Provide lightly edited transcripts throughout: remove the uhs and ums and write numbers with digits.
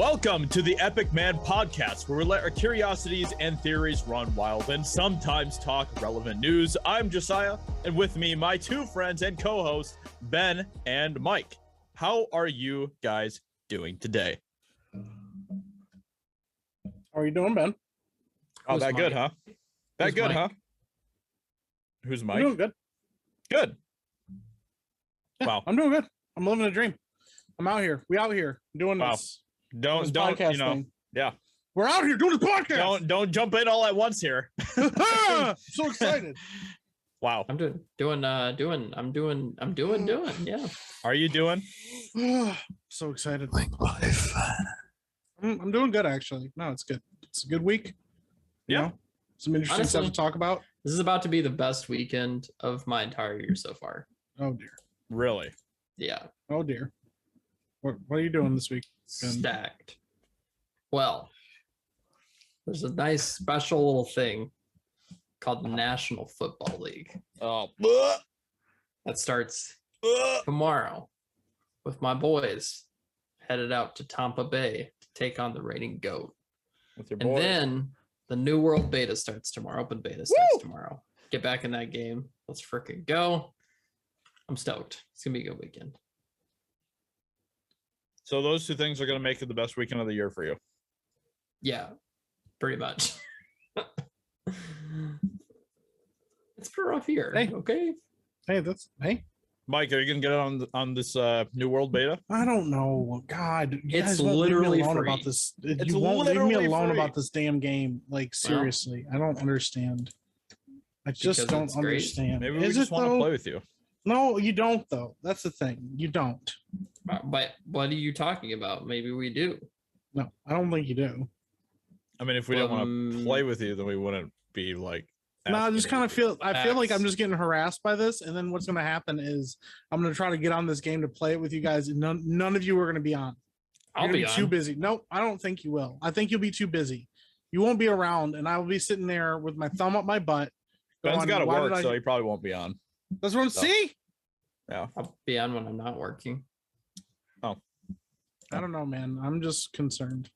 Welcome to the Epic Man Podcast, where we let our curiosities and theories run wild and sometimes talk relevant news. I'm Josiah, and with me, my two friends and co-hosts, Ben and Mike. How are you guys doing today? How are you doing, Ben? Oh, that good, huh? That good, huh? Who's Mike? I'm doing good. Good. Yeah, Wow. I'm doing good. I'm living a dream. I'm out here. We out here doing this. Don't, podcast you know, thing. yeah. We're out here doing this podcast. Don't jump in all at once here. So excited. Wow. I'm doing. Yeah. Are you doing? So excited. I'm doing good, actually. No, it's good. It's a good week. You know, some interesting stuff to talk about. This is about to be the best weekend of my entire year so far. Oh dear. Really? Yeah. Oh dear. What are you doing this week? Stacked. Well, there's a nice special little thing called the National Football League. Oh. That starts tomorrow with my boys headed out to Tampa Bay to take on the reigning GOAT. With your And boys. then the New World Beta starts tomorrow. Open Beta starts tomorrow. Get back in that game. Let's freaking go. I'm stoked. It's going to be a good weekend. So those two things are going to make it the best weekend of the year for you. Yeah, pretty much. It's been a rough year. Hey. Okay. Hey. Mike, are you going to get on this New World Beta? I don't know. God, you It's guys won't literally leave me alone free. about this. It's You won't leave me literally alone free. about this damn game. Like, seriously, I don't understand. I just Because don't it's great. understand. Maybe we Is just it want to though? play with you. No, you don't, though. That's the thing. You don't. But what are you talking about? Maybe we do. No, I don't think you do. I mean, if we didn't want to play with you, then we wouldn't be like. No, I just kind of feel. I feel like I'm Facts. just getting harassed by this, and then what's going to happen is I'm going to try to get on this game to play it with you guys, and none of you are going to be on. I'll You're be gonna on. too busy. No, I don't think you will. I think you'll be too busy. You won't be around, and I will be sitting there with my thumb up my butt. Ben's going, got to "Why work, did I-" so he probably won't be on. That's what I'm So- see. Yeah. I'll be on when I'm not working. I don't know, man. I'm just concerned.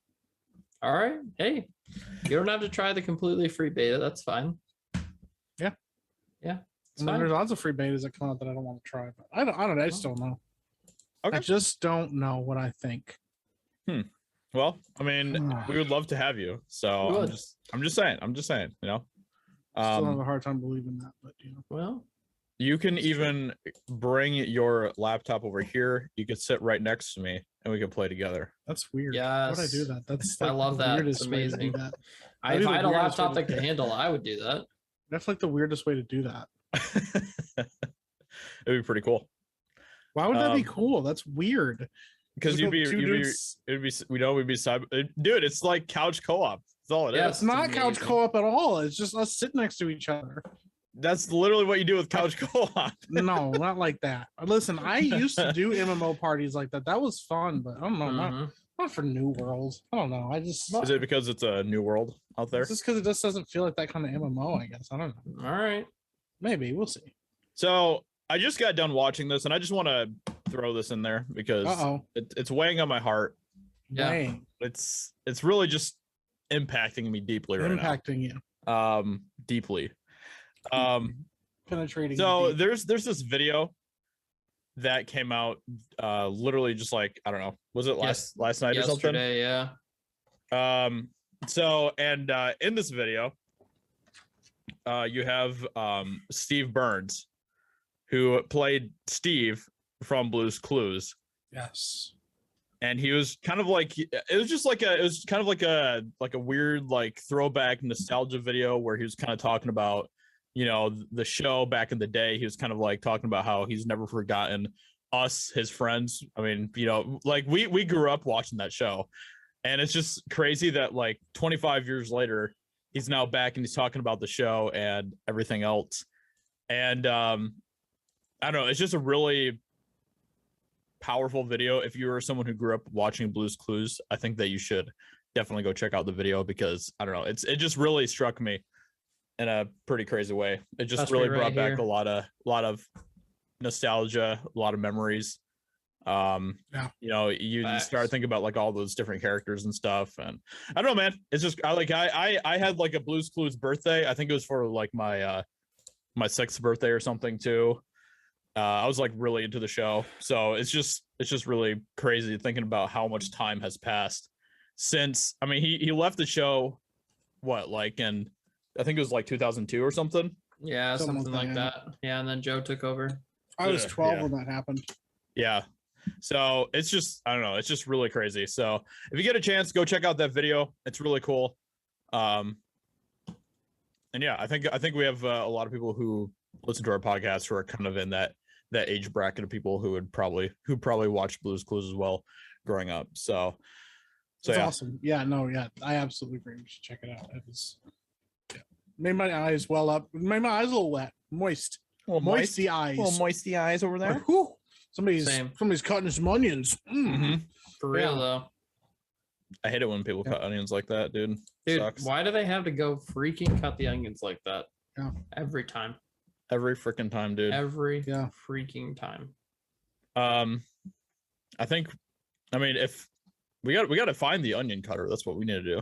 All right. Hey, you don't have to try the completely free beta. That's fine. It's And then fine. there's lots of free betas that come out that I don't want to try. But I don't. I just don't know. Okay. I just don't know what I think. Well, I mean, we would love to have you. We So would. I'm just saying. You know. Still have a hard time believing that, but you know. Well, You can even bring your laptop over here. You could sit right next to me, and we could play together. That's weird. Why would I do Yes. that? That's I like love the that. weirdest It's way to do amazing. that. if That'd be I the had a weirdest way laptop to that do could it. handle it, I would do that. That's like the weirdest way to do that. It'd be pretty cool Why would that be Um, cool? That's weird. because Look you'd up be, two you'd be, dudes- it'd be, we know we'd be dude. It's like couch co-op. That's all it is. Yeah. It's not couch amazing. co-op at all. It's just us sitting next to each other. That's literally what you do with couch co-op. No, not like that. Listen, I used to do MMO parties like that. That was fun, but I don't know, Mhm. not for New World. I don't know. I just Is it because it's a new world out there? it's just because it just doesn't feel like that kind of MMO. I guess I don't know. All right. Maybe we'll see. So I just got done watching this, and I just want to throw this in there because it's weighing on my heart. Yeah. Dang, It's really just impacting me deeply right impacting you, now. Deeply. penetrating. So deep. there's this video that came out literally just like, I don't know, was it last night or something? Yesterday, yeah. So and in this video you have Steve Burns, who played Steve from Blue's Clues, Yes. and he was kind of like, it was kind of like a weird like throwback nostalgia video where he was kind of talking about, you know, the show back in the day. He was kind of like talking about how he's never forgotten us, his friends. I mean, you know, like we grew up watching that show, and it's just crazy that like 25 years later, he's now back and he's talking about the show and everything else. And I don't know, it's just a really powerful video. If you were someone who grew up watching Blue's Clues, I think that you should definitely go check out the video, because I don't know, it just really struck me in a pretty crazy way. It just Trust me really right brought back here. a lot of nostalgia, a lot of memories. You know, you start thinking about like all those different characters and stuff, and I don't know, man. It's just I had like a Blue's Clues birthday. I think it was for like my 6th birthday or something too. I was like really into the show, so it's just really crazy thinking about how much time has passed since. I mean, he left the show, what, like in, I think it was like 2002 or something. Yeah, something like that. Yeah, and then Joe took over. I was 12 when that happened. Yeah. So it's just, I don't know, it's just really crazy. So if you get a chance, go check out that video. It's really cool. And yeah, I think we have a lot of people who listen to our podcast who are kind of in that age bracket of people who probably watched Blue's Clues as well growing up. So it's yeah. awesome. Yeah, no, yeah, I absolutely agree. We should check it out. It was, yeah, made my eyes well up. Made my eyes a little wet, moist. Moisty eyes. Little moisty eyes over there. Whew. Somebody's cutting some onions. For real though. I hate it when people cut onions like that, dude. Sucks. Why do they have to go freaking cut the onions like that? Yeah. Every time. Every freaking time, dude. Every freaking time. I think, I mean, if we got to find the onion cutter. That's what we need to do.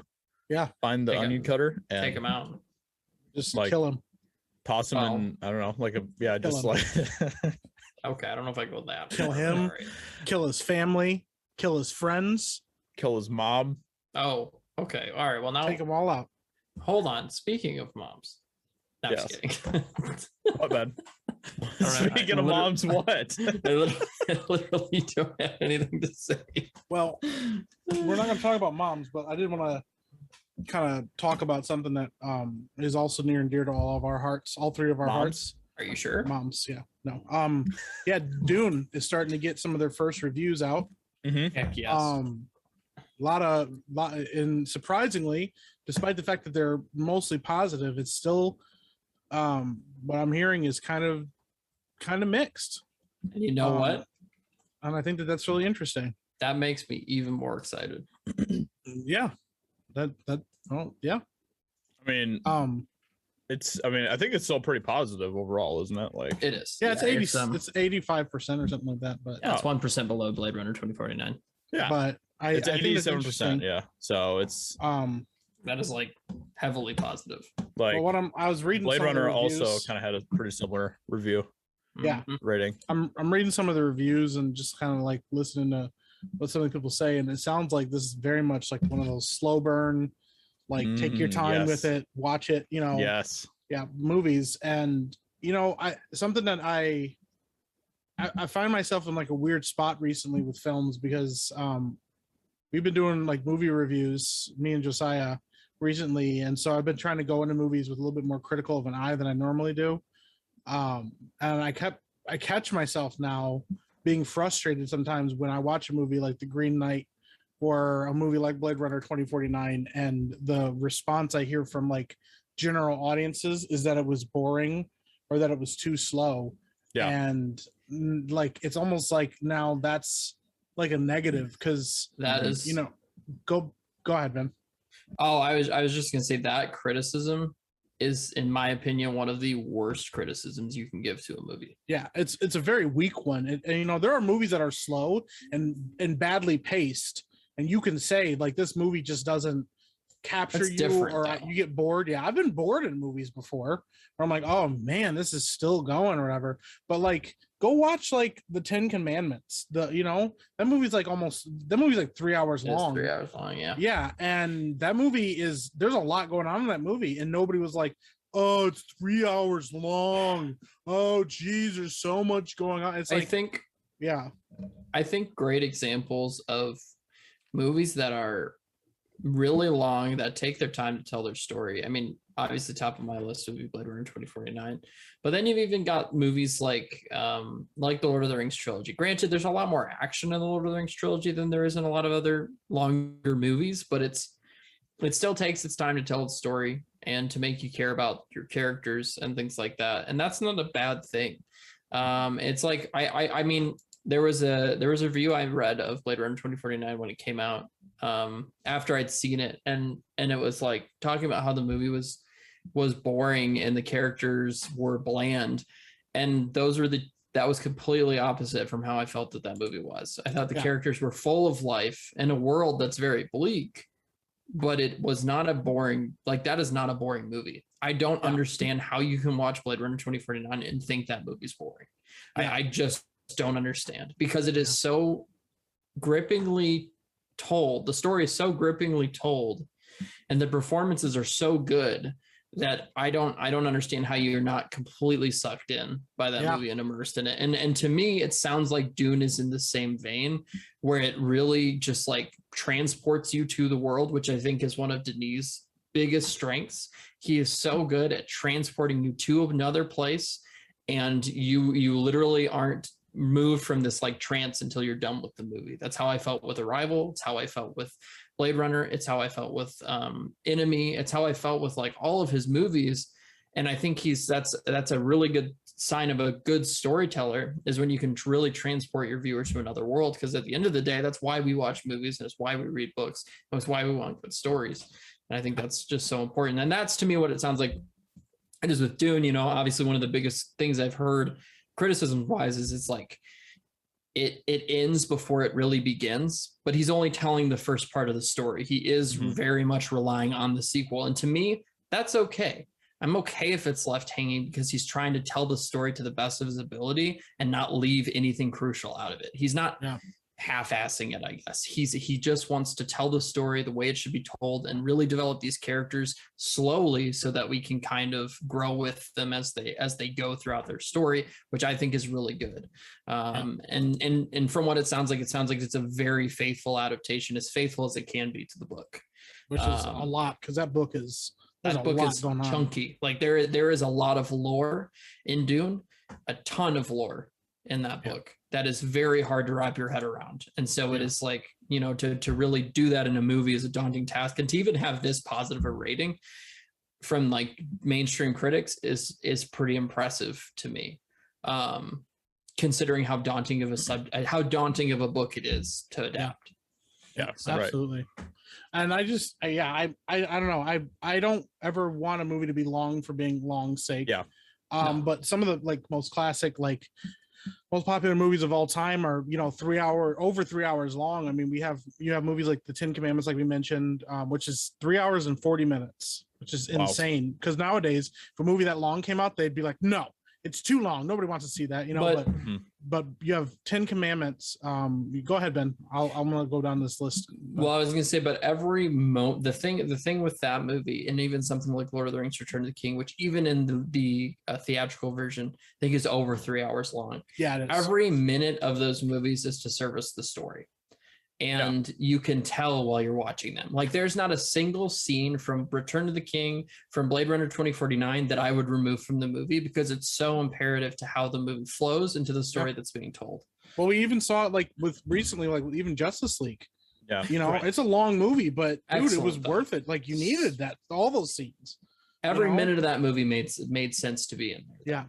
Yeah. Find the onion cutter and take him out. Just like kill him. Toss him in, I don't know, like just like okay, I don't know if I go that. Kill him, right. Kill his family, kill his friends, kill his mom. Oh, okay. All right. Well, now take them all out. Hold on. Speaking of moms. No, I'm just kidding. What bad? Speaking of moms, what? I literally don't have anything to say. Well, we're not going to talk about moms, but I did want to kind of talk about something that is also near and dear to all of our hearts, all three of our hearts. Are you sure? Moms, yeah. No. Yeah, Dune is starting to get some of their first reviews out. Mm-hmm. Heck yes. And surprisingly, despite the fact that they're mostly positive, it's still what I'm hearing is kind of mixed. And you know what? And I think that's really interesting. That makes me even more excited. Yeah. Yeah. I mean, I think it's still pretty positive overall, isn't it? Like it is. Yeah, it's 85% or something like that. But yeah, it's 1% below Blade Runner 2049. Yeah, but it's 87%. Yeah, so it's that is like heavily positive. Like I was reading Blade Runner also kind of had a pretty similar review. Yeah, rating. I'm reading some of the reviews and just kind of like listening to what some of the people say, and it sounds like this is very much like one of those slow burn, like take your time with it, watch it, movies. And something that I find myself in like a weird spot recently with films because we've been doing like movie reviews, me and Josiah, recently, and so I've been trying to go into movies with a little bit more critical of an eye than I normally do. And I catch myself now being frustrated sometimes when I watch a movie like The Green Knight or a movie like Blade Runner 2049, and the response I hear from like general audiences is that it was boring or that it was too slow. Yeah. And like it's almost like now that's like a negative because that is go ahead, Ben. Oh, I was just gonna say that criticism is, in my opinion, one of the worst criticisms you can give to a movie. Yeah, it's a very weak one. And there are movies that are slow and badly paced, and you can say like this movie just doesn't capture you, or you get bored. Yeah, I've been bored in movies before where I'm like, oh man, this is still going or whatever. But like, go watch like the 10 Commandments. That movie's like 3 hours long. 3 hours long, yeah. Yeah, and that movie there's a lot going on in that movie, and nobody was like, oh, it's 3 hours long. Oh, geez, there's so much going on. It's like, I think great examples of movies that are really long, that take their time to tell their story. I mean, obviously top of my list would be Blade Runner 2049, but then you've even got movies like the Lord of the Rings trilogy. Granted, there's a lot more action in the Lord of the Rings trilogy than there is in a lot of other longer movies, but it still takes its time to tell its story and to make you care about your characters and things like that. And that's not a bad thing. It's like I mean, there was a review I read of Blade Runner 2049 when it came out, after I'd seen it, and it was like talking about how the movie was boring and the characters were bland, and those were the that was completely opposite from how I felt that movie was. I thought the characters were full of life in a world that's very bleak, but it was not a boring, like that is not a boring movie. I don't understand how you can watch Blade Runner 2049 and think that movie's boring. I just don't understand, because it is so grippingly told. The story is so grippingly told, and the performances are so good that I don't understand how you're not completely sucked in by that movie and immersed in it. And to me, it sounds like Dune is in the same vein, where it really just like transports you to the world, which I think is one of Denis' biggest strengths. He is so good at transporting you to another place, and you literally aren't moved from this like trance until you're done with the movie. That's how I felt with Arrival. It's how I felt with Blade Runner. It's how I felt with Enemy. It's how I felt with like all of his movies. And I think that's a really good sign of a good storyteller, is when you can really transport your viewers to another world. Because at the end of the day, that's why we watch movies, and it's why we read books, and it's why we want good stories. And I think that's just so important. And that's, to me, what it sounds like it is with Dune. You know, obviously one of the biggest things I've heard criticism wise is it's like it ends before it really begins, but he's only telling the first part of the story. He is very much relying on the sequel. And to me, that's okay. I'm okay if it's left hanging, because he's trying to tell the story to the best of his ability and not leave anything crucial out of it. He's not half-assing it, I guess. He just wants to tell the story the way it should be told, and really develop these characters slowly so that we can kind of grow with them as they go throughout their story, which I think is really good. And from what it sounds like it's a very faithful adaptation, as faithful as it can be to the book, which is a lot, because that book is chunky. Like there is a lot of lore in Dune, a ton of lore in that book that is very hard to wrap your head around. And so it is like, you know, to really do that in a movie is a daunting task. And to even have this positive a rating from like mainstream critics is pretty impressive to me. Considering how daunting of a book it is to adapt. Yeah, absolutely. Right. And I just, I don't know. I don't ever want a movie to be long for being long's sake. Yeah. But some of the like most classic, like most popular movies of all time are, you know, over 3 hours long. I mean, you have movies like the 10 Commandments, like we mentioned, which is 3 hours and 40 minutes, which is insane. Because nowadays, if a movie that long came out, they'd be like, no, it's too long. Nobody wants to see that, you know. But you have 10 Commandments. Go ahead, Ben. I'm gonna go down this list. Well, I was gonna say, but every the thing with that movie, and even something like Lord of the Rings: Return of the King, which even in the theatrical version, I think is over 3 hours long. Yeah, it is. Every minute of those movies is to service the story. And you can tell while you're watching them. Like there's not a single scene from Return of the King, from Blade Runner 2049 that I would remove from the movie, because it's so imperative to how the movie flows into the story that's being told. Well, we even saw it like with even Justice League. Yeah. You know, it's a long movie, but dude, it was worth it. Like you needed all those scenes. Every minute of that movie made sense to be in there. Yeah.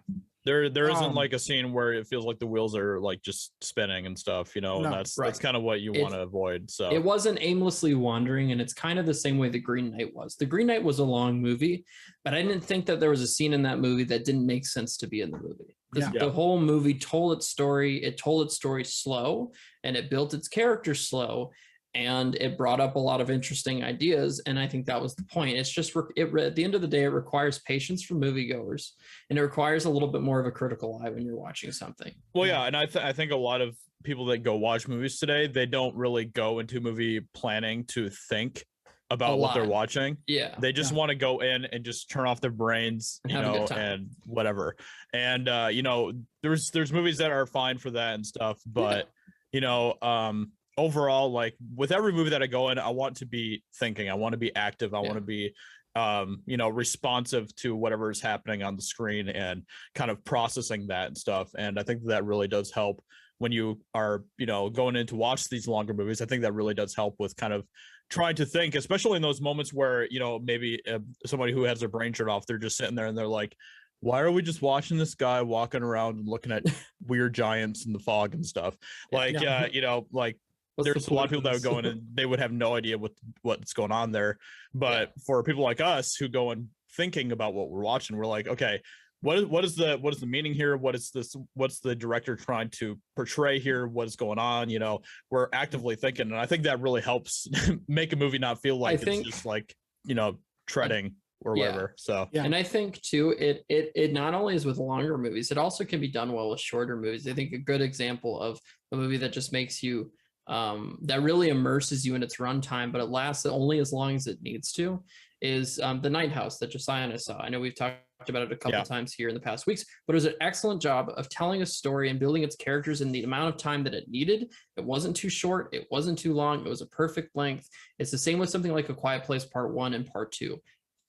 There isn't like a scene where it feels like the wheels are like just spinning and stuff, you know, and that's kind of what you want to avoid. So it wasn't aimlessly wandering, and it's kind of the same way the Green Knight was. The Green Knight was a long movie, but I didn't think that there was a scene in that movie that didn't make sense to be in the movie. The whole movie told its story. It told its story slow, and it built its characters slow, and it brought up a lot of interesting ideas. And I think that was the point. It's just, at the end of the day, it requires patience from moviegoers, and it requires a little bit more of a critical eye when you're watching something. Well, yeah. And I think a lot of people that go watch movies today, they don't really go into movie planning to think about what they're watching. Yeah. They just want to go in and just turn off their brains, you know, and whatever. And, you know, there's movies that are fine for that and stuff, but, you know, overall, like with every movie that I go in, I want to be thinking, I want to be active, I want to be you know, responsive to whatever is happening on the screen and kind of processing that and stuff. And I think that really does help when you are, you know, going in to watch these longer movies. I think that really does help with kind of trying to think, especially in those moments where, you know, maybe somebody who has their brain shut off, they're just sitting there and they're like, why are we just watching this guy walking around and looking at weird giants in the fog and stuff? Like, you know, like there's a lot of people that would go in and they would have no idea what's going on there. But for people like us who go in thinking about what we're watching, we're like, okay, what is the meaning here? What's the director trying to portray here? What is going on? We're actively thinking, and I think that really helps make a movie not feel like it's just like, treading or whatever. So yeah. And I think too, it not only is with longer movies, it also can be done well with shorter movies. I think a good example of a movie that just makes you that really immerses you in its runtime, but it lasts only as long as it needs to, is The Night House that Josiah and I saw. I know we've talked about it a couple times here in the past weeks, but it was an excellent job of telling a story and building its characters in the amount of time that it needed. It wasn't too short, it wasn't too long, it was a perfect length. It's the same with something like A Quiet Place Part 1 and Part 2.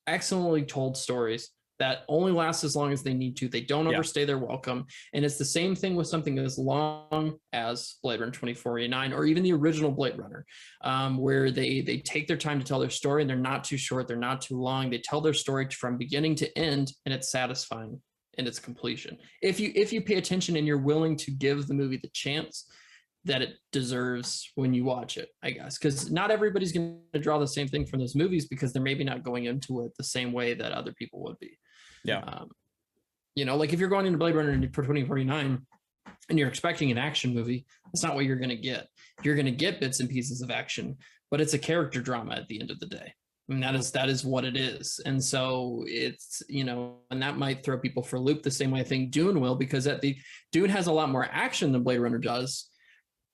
Excellently told stories that only last as long as they need to. They don't overstay their welcome. And it's the same thing with something as long as Blade Runner 2049 or even the original Blade Runner, where they take their time to tell their story and they're not too short, they're not too long. They tell their story from beginning to end, and it's satisfying in its completion. If you pay attention and you're willing to give the movie the chance that it deserves when you watch it, I guess, because not everybody's going to draw the same thing from those movies because they're maybe not going into it the same way that other people would be. Yeah. Like if you're going into Blade Runner for 2049 and you're expecting an action movie, that's not what you're going to get. You're going to get bits and pieces of action, but it's a character drama at the end of the day. I mean, that is what it is. And so it's, and that might throw people for a loop the same way I think Dune will, because Dune has a lot more action than Blade Runner does,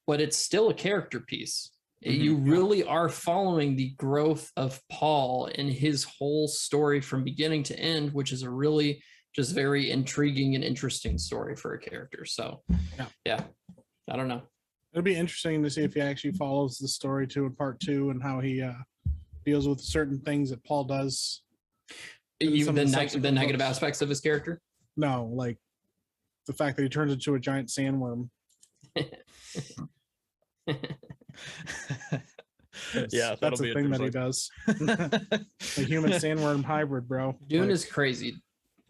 but it's still a character piece. Mm-hmm. You really are following the growth of Paul and his whole story from beginning to end, which is a really just very intriguing and interesting story for a character. So, yeah, I don't know. It'll be interesting to see if he actually follows the story too in part 2 and how he deals with certain things that Paul does. The negative aspects of his character? No, like the fact that he turns into a giant sandworm. Yeah, that's the thing that he does. A human sandworm hybrid, bro. Dune is crazy.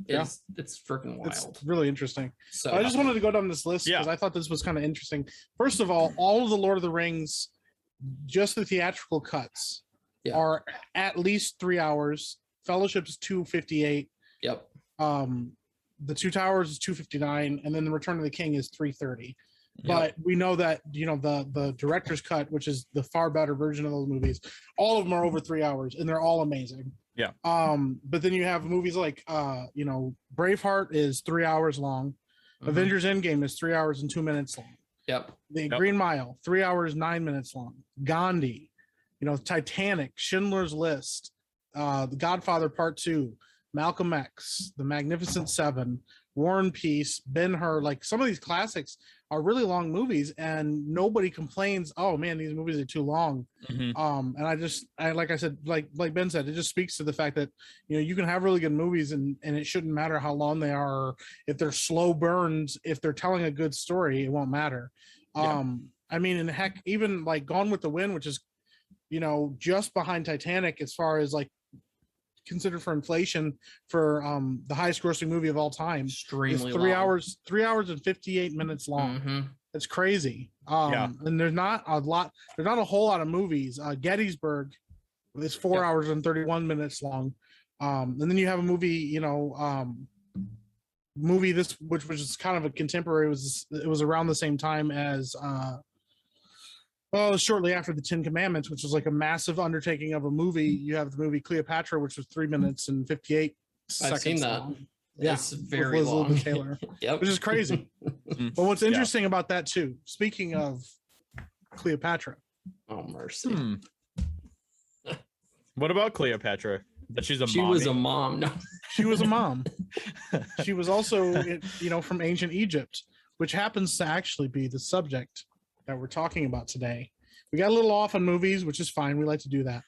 It's freaking wild. It's really interesting. So I just wanted to go down this list because I thought this was kind of interesting. First of all of the Lord of the Rings, just the theatrical cuts, are at least 3 hours. Fellowship is 258. Yep. The Two Towers is 259, and then the Return of the King is 330. But we know that the director's cut, which is the far better version of those movies, all of them are over 3 hours, and they're all amazing. Yeah. But then you have movies like Braveheart is 3 hours long, Avengers Endgame is 3 hours and 2 minutes long. Yep. The Green Mile, 3 hours 9 minutes long. Gandhi, Titanic, Schindler's List, The Godfather Part 2, Malcolm X, The Magnificent Seven, War and Peace, Ben-Hur. Like some of these classics are really long movies, and nobody complains, oh man, these movies are too long. And I like I said, like Ben said, it just speaks to the fact that you can have really good movies and it shouldn't matter how long they are, or if they're slow burns. If they're telling a good story, it won't matter. I mean, and heck, even like Gone with the Wind, which is just behind Titanic as far as like considered for inflation for the highest grossing movie of all time. Extremely long. 3 hours and 58 minutes long. It's crazy. And there's not a whole lot of movies. Gettysburg is 4 hours and 31 minutes long. And then you have a movie, which was kind of a contemporary, it was around the same time as shortly after the 10 Commandments, which was like a massive undertaking of a movie. You have the movie Cleopatra, which was 3 minutes and 58 seconds. I've seen that. Long. It's very long. Elizabeth Taylor, which is crazy. But what's interesting about that too, speaking of Cleopatra. Oh, mercy. What about Cleopatra? That she was a mom. No. She was a mom. She was also, from ancient Egypt, which happens to actually be the subject that we're talking about today. We got a little off on movies, which is fine. We like to do that.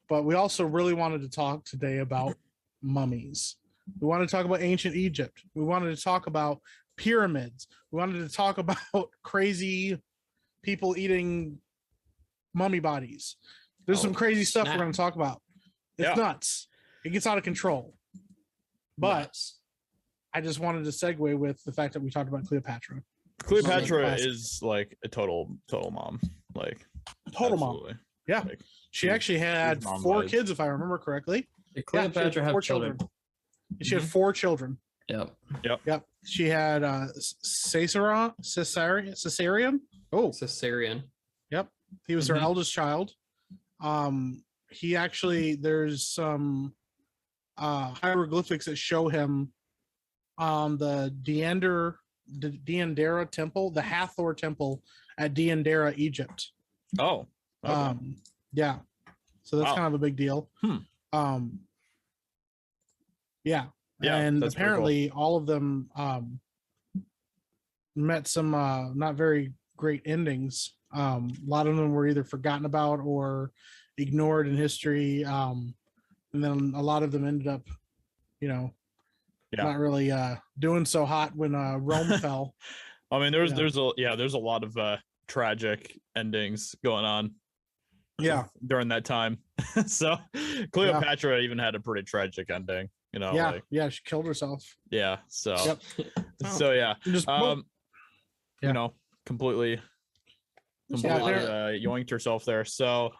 But we also really wanted to talk today about mummies. We wanted to talk about ancient Egypt. We wanted to talk about pyramids. We wanted to talk about crazy people eating mummy bodies. There's some crazy stuff we're going to talk about. It's nuts. It gets out of control. But I just wanted to segue with the fact that we talked about Cleopatra. Cleopatra is like a total mom. Like total mom. Yeah. Like, she actually had 4 kids, if I remember correctly. Did Cleopatra have children? She had 4 children. Yep. She had Caesarion. Oh, Caesarean. Yep. He was her eldest child. He actually, there's some hieroglyphics that show him on the Deandara temple, the Hathor temple at Deandara, Egypt. Oh. Okay. Yeah. So that's kind of a big deal. Yeah. And apparently cool. All of them met some not very great endings. A lot of them were either forgotten about or ignored in history. And then a lot of them ended up, not really doing so hot when Rome fell. I mean, there's a lot of tragic endings going on. Yeah. During that time. So Cleopatra even had a pretty tragic ending, Yeah, she killed herself. Yeah. So yep. So yeah. Just completely yoinked herself there. So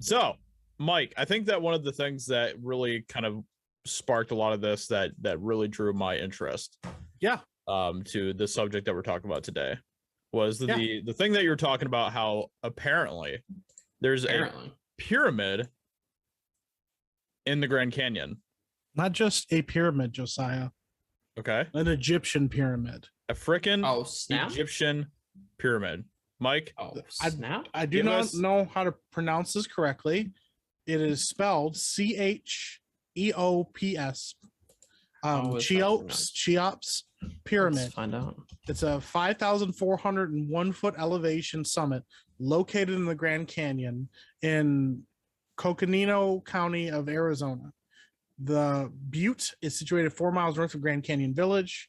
so Mike, I think that one of the things that really kind of sparked a lot of this that really drew my interest to the subject that we're talking about today was the thing that you're talking about, how apparently there's a pyramid in the Grand Canyon. Not just a pyramid, Josiah. Okay. An Egyptian pyramid. A frickin' Egyptian pyramid. Mike? Oh, snap? I do not know how to pronounce this correctly. It is spelled Cheops. Cheops pyramid. Let's find out. It's a 5,401 foot elevation summit located in the Grand Canyon in Coconino County of Arizona. The butte is situated 4 miles north of Grand Canyon Village,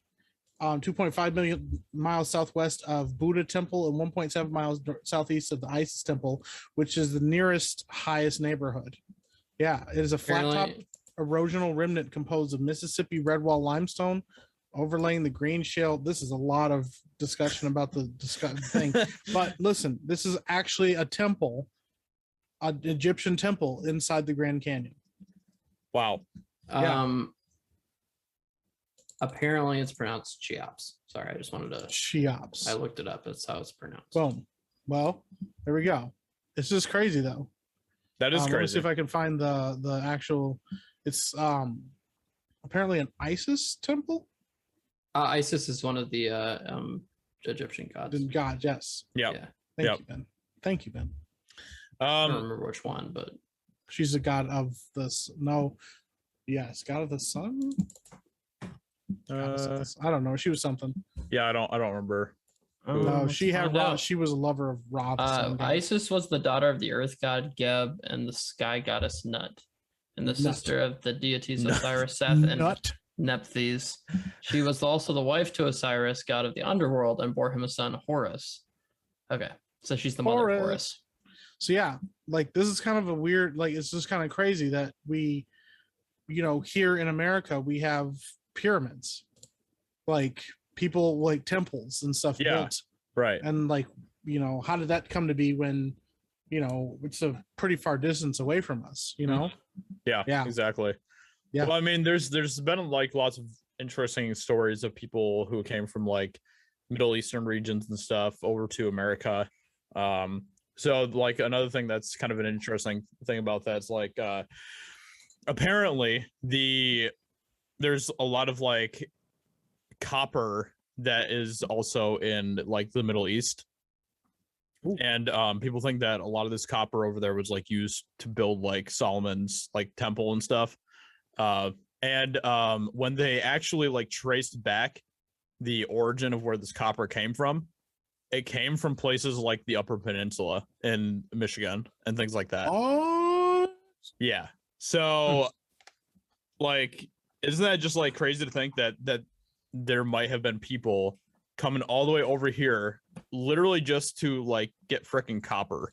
2.5 million miles southwest of Buddha Temple, and 1.7 miles southeast of the Isis Temple, which is the nearest highest neighborhood. Yeah, it is a flat top erosional remnant composed of Mississippi redwall limestone overlaying the green shale. This is a lot of discussion about the thing, but listen, this is actually a temple, an Egyptian temple inside the Grand Canyon. Wow. Apparently it's pronounced Cheops. Sorry, I just wanted to Cheops. I looked it up. That's how it's pronounced. Boom. Well, there we go. It's just crazy though. That is crazy. Let me see if I can find the actual. It's apparently an Isis temple. Isis is one of the Egyptian gods. God, yes. Yeah. Thank you, Ben. Thank you, Ben. I don't remember which one, but she's a god of this. No, yes, god of the sun. I don't know. She was something. Yeah, I don't remember. No, she was a lover of Ra. Isis was the daughter of the earth god Geb and the sky goddess Nut, and the sister of the deities Osiris, Seth, and Nephthys. She was also the wife to Osiris, god of the underworld, and bore him a son, Horus. Okay, so she's the mother of Horus. So yeah, like this is kind of a weird, like it's just kind of crazy that we, here in America we have pyramids, like people like temples and stuff built, right? And like, how did that come to be when, it's a pretty far distance away from us, Yeah, exactly. Yeah. Well, I mean, there's been like lots of interesting stories of people who came from like Middle Eastern regions and stuff over to America. So like another thing that's kind of an interesting thing about that's like apparently there's a lot of like copper that is also in like the Middle East. Ooh. And people think that a lot of this copper over there was like used to build like Solomon's like temple and stuff. And when they actually like traced back the origin of where this copper came from, it came from places like the Upper Peninsula in Michigan and things like that. Oh, yeah. So, like, isn't that just like crazy to think that there might have been people coming all the way over here, literally just to like get freaking copper?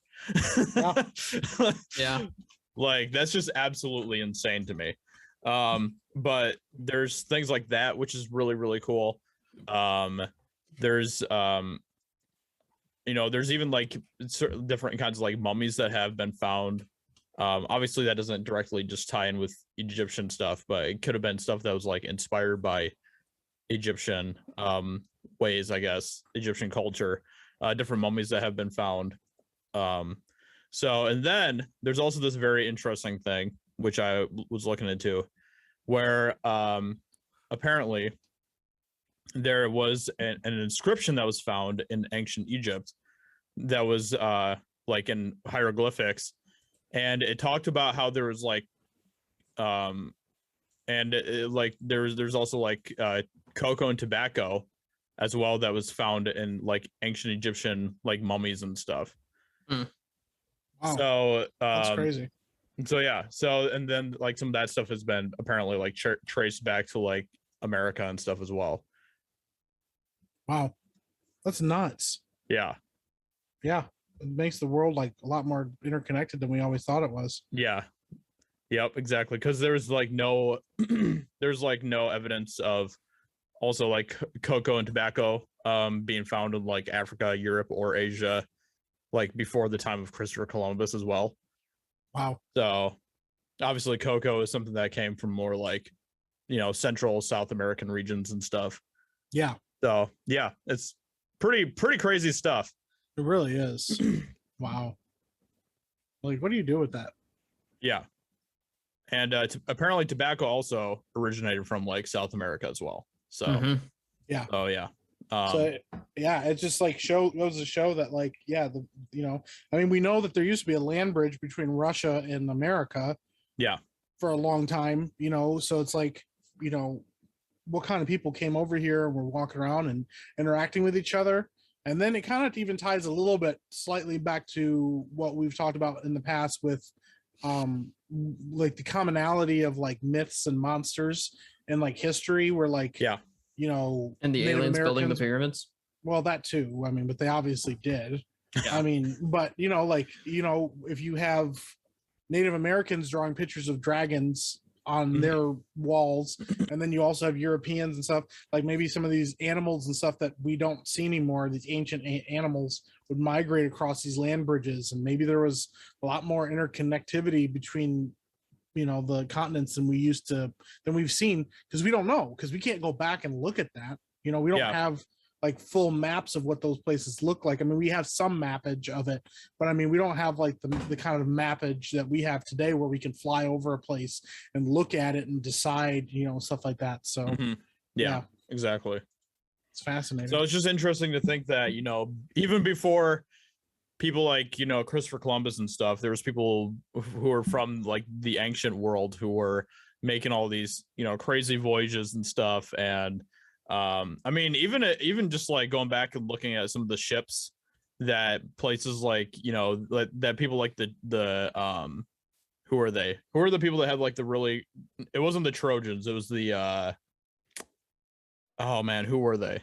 Yeah. Like that's just absolutely insane to me. But there's things like that, which is really, really cool. There's there's even like certain different kinds of like mummies that have been found Obviously that doesn't directly just tie in with Egyptian stuff, but it could have been stuff that was like inspired by Egyptian ways, I guess, Egyptian culture, different mummies that have been found. So, and then there's also this very interesting thing, which I was looking into, where apparently there was an inscription that was found in ancient Egypt that was like in hieroglyphics, and it talked about how there was like like there's also like cocoa and tobacco as well that was found in like ancient Egyptian like mummies and stuff. Wow. So that's crazy. So yeah, so and then like some of that stuff has been apparently like traced back to like America and stuff as well. Wow, that's nuts. Yeah, it makes the world like a lot more interconnected than we always thought it was. Yeah, yep, exactly, because there's like no there's like no evidence of also like cocoa and tobacco being found in like Africa, Europe, or Asia like before the time of Christopher Columbus as well. Wow. So obviously cocoa is something that came from more like, you know, Central South American regions and stuff. Yeah. So yeah, it's pretty crazy stuff. It really is. Wow. Like, what do you do with that? Yeah. And apparently tobacco also originated from like South America as well. So yeah. Oh yeah. So yeah, it just like goes to show that like, yeah, I mean, we know that there used to be a land bridge between Russia and America. Yeah. For a long time, you know, so it's like, you know, what kind of people came over here and were walking around and interacting with each other. And then it kind of even ties a little bit slightly back to what we've talked about in the past with like the commonality of like myths and monsters and like history where like, you know, and the Native aliens Americans, building the pyramids. Well, that too. I mean, but they obviously did. Yeah. I mean, but you know, like, you know, if you have Native Americans drawing pictures of dragons on their walls, and then you also have Europeans and stuff, like maybe some of these animals and stuff that we don't see anymore, these ancient animals would migrate across these land bridges, and maybe there was a lot more interconnectivity between, you know, the continents than we've seen, because we don't know, because we can't go back and look at that. You know, we don't have like full maps of what those places look like. I mean, we have some mappage of it, but I mean, we don't have like the kind of mappage that we have today where we can fly over a place and look at it and decide, you know, stuff like that. So yeah, exactly. It's fascinating. So it's just interesting to think that, you know, even before people like, you know, Christopher Columbus and stuff, there was people who were from like the ancient world who were making all these, you know, crazy voyages and stuff. And I mean, even just like going back and looking at some of the ships that places like, you know, that people like the who are they? Who are the people that had like the really, it wasn't the Trojans, it was the oh man, who were they?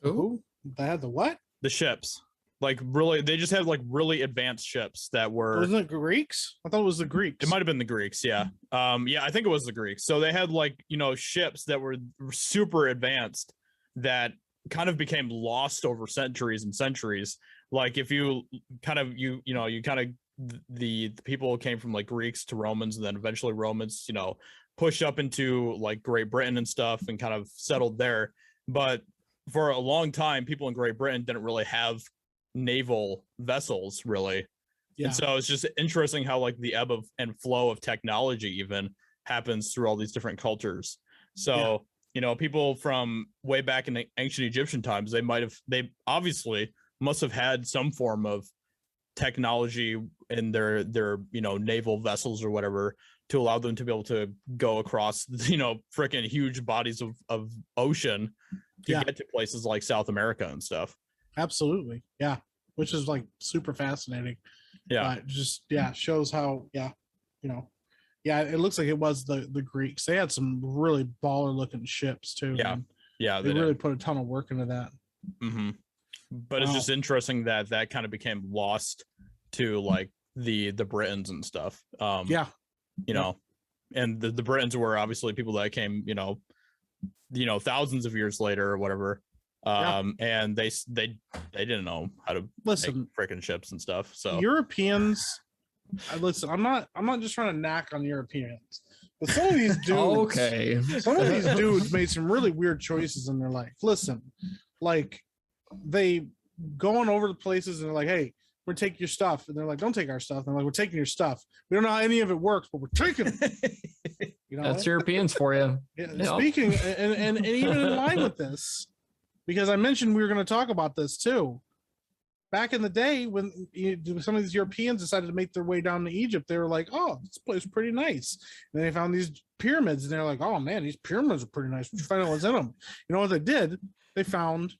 Who? They had the what? The ships. Like really, they just had like really advanced ships that were. Wasn't it Greeks? I thought it was the Greeks. It might have been the Greeks, yeah. Yeah, I think it was the Greeks. So they had like, you know, ships that were super advanced that kind of became lost over centuries and centuries. Like if you kind of the people came from like Greeks to Romans, and then eventually Romans, you know, pushed up into like Great Britain and stuff and kind of settled there. But for a long time, people in Great Britain didn't really have naval vessels really. And so it's just interesting how like the ebb of and flow of technology even happens through all these different cultures. So you know, people from way back in the ancient Egyptian times, they obviously must have had some form of technology in their you know, naval vessels or whatever to allow them to be able to go across, you know, freaking huge bodies of ocean to get to places like South America and stuff. Absolutely. Yeah. Which is like super fascinating. Yeah. Just shows how, you know, it looks like it was the Greeks. They had some really baller looking ships too. Yeah. Man. Yeah. They really put a ton of work into that. But it's just interesting that kind of became lost to like the Britons and stuff. You know, and the Britons were obviously people that came, you know, thousands of years later or whatever. And they didn't know how to make freaking ships and stuff. So Europeans Listen, I'm not just trying to knack on Europeans, but some of these dudes, some of these dudes made some really weird choices in their life. Listen, like they going over the places and they're like, hey, we're taking your stuff, and they're like, don't take our stuff. And they're like, we're taking your stuff. We don't know how any of it works, but we're taking it. You know, that's Europeans for you. Yeah, yep. Speaking and even in line with this, because I mentioned we were going to talk about this too. Back in the day, when some of these Europeans decided to make their way down to Egypt, they were like, "Oh, this place is pretty nice." And they found these pyramids, and they're like, "Oh man, these pyramids are pretty nice." What you find out what's in them? You know what they did? They found